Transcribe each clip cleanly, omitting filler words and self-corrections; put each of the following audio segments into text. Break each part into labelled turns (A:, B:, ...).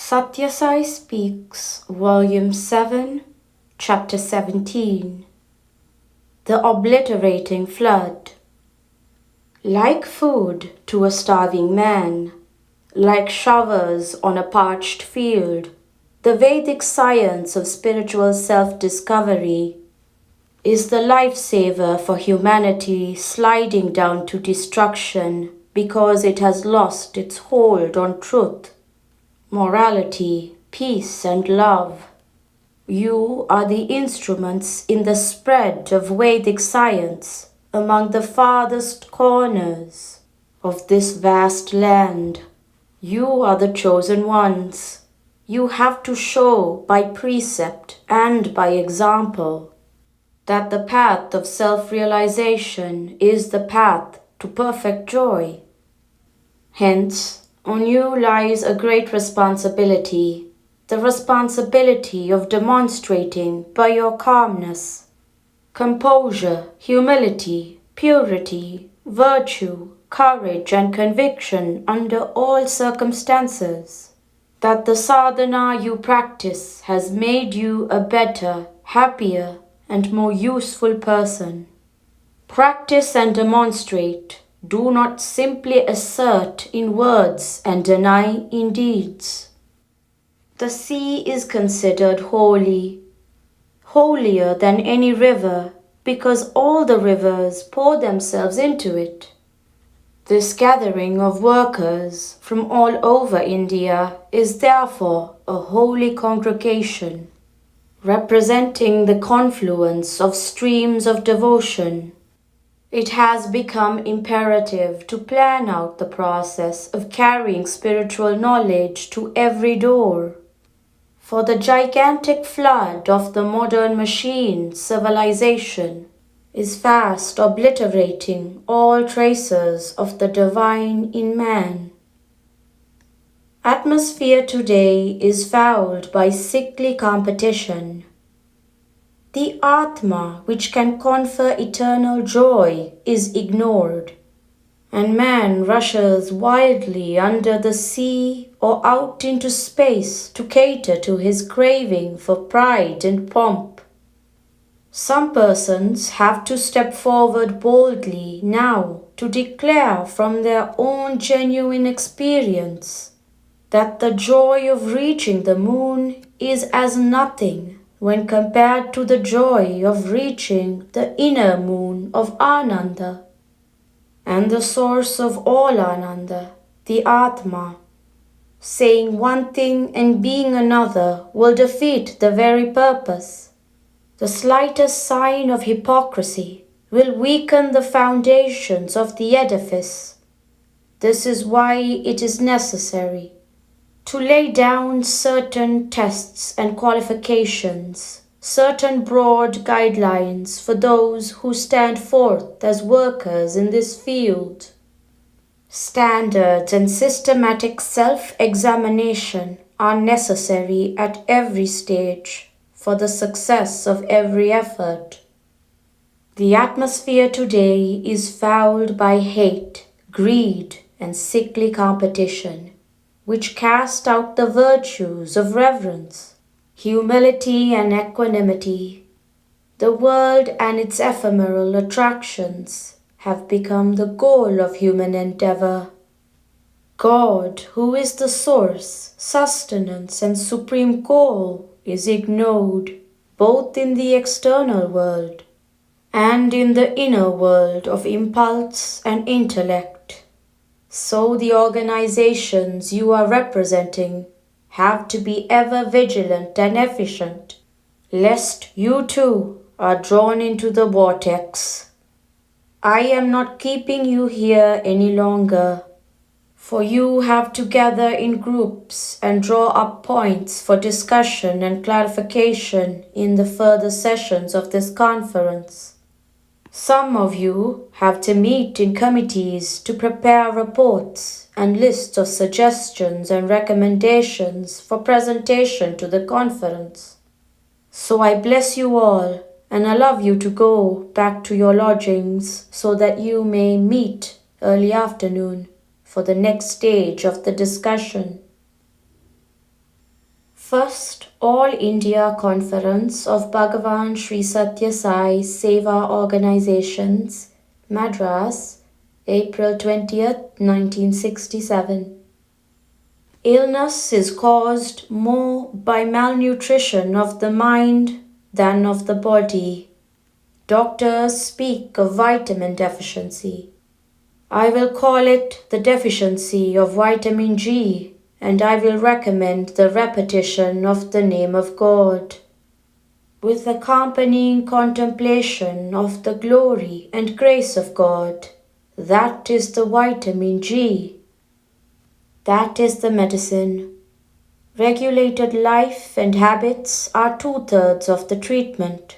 A: Sathya Sai Speaks, Volume 7, Chapter 17. The Obliterating Flood. Like food to a starving man, like showers on a parched field, the Vedic science of spiritual self-discovery is the lifesaver for humanity sliding down to destruction because it has lost its hold on truth, morality, peace, and love. You are the instruments in the spread of Vedic science among the farthest corners of this vast land. You are the chosen ones. You have to show by precept and by example that the path of self-realization is the path to perfect joy. Hence, on you lies a great responsibility, the responsibility of demonstrating by your calmness, composure, humility, purity, virtue, courage, and conviction under all circumstances, that the sadhana you practice has made you a better, happier, and more useful person. Practice and demonstrate. Do not simply assert in words and deny in deeds. The sea is considered holy, holier than any river, because all the rivers pour themselves into it. This gathering of workers from all over India is therefore a holy congregation, representing the confluence of streams of devotion. It has become imperative to plan out the process of carrying spiritual knowledge to every door. For the gigantic flood of the modern machine civilization is fast obliterating all traces of the divine in man. Atmosphere today is fouled by sickly competition. The Atma, which can confer eternal joy, is ignored, and man rushes wildly under the sea or out into space to cater to his craving for pride and pomp. Some persons have to step forward boldly now to declare from their own genuine experience that the joy of reaching the moon is as nothing when compared to the joy of reaching the inner moon of Ananda, and the source of all Ananda, the Atma. Saying one thing and being another will defeat the very purpose. The slightest sign of hypocrisy will weaken the foundations of the edifice. This is why it is necessary to lay down certain tests and qualifications, certain broad guidelines for those who stand forth as workers in this field. Standards and systematic self-examination are necessary at every stage for the success of every effort. The atmosphere today is fouled by hate, greed, and sickly competition, which cast out the virtues of reverence, humility, and equanimity. The world and its ephemeral attractions have become the goal of human endeavor. God, who is the source, sustenance, and supreme goal, is ignored both in the external world and in the inner world of impulse and intellect. So the organizations you are representing have to be ever vigilant and efficient, lest you too are drawn into the vortex. I am not keeping you here any longer, for you have to gather in groups and draw up points for discussion and clarification in the further sessions of this conference. Some of you have to meet in committees to prepare reports and lists of suggestions and recommendations for presentation to the conference. So I bless you all and allow you to go back to your lodgings so that you may meet early afternoon for the next stage of the discussion. First All India Conference of Bhagawan Sri Sathya Sai Seva Organizations, Madras, April 20th, 1967. Illness is caused more by malnutrition of the mind than of the body. Doctors speak of vitamin deficiency. I will call it the deficiency of vitamin G, and I will recommend the repetition of the name of God, with accompanying contemplation of the glory and grace of God. That is the vitamin G. That is the medicine. Regulated life and habits are 2/3 of the treatment,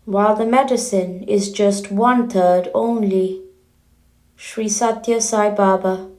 A: while the medicine is just 1/3 only. Sri Sathya Sai Baba.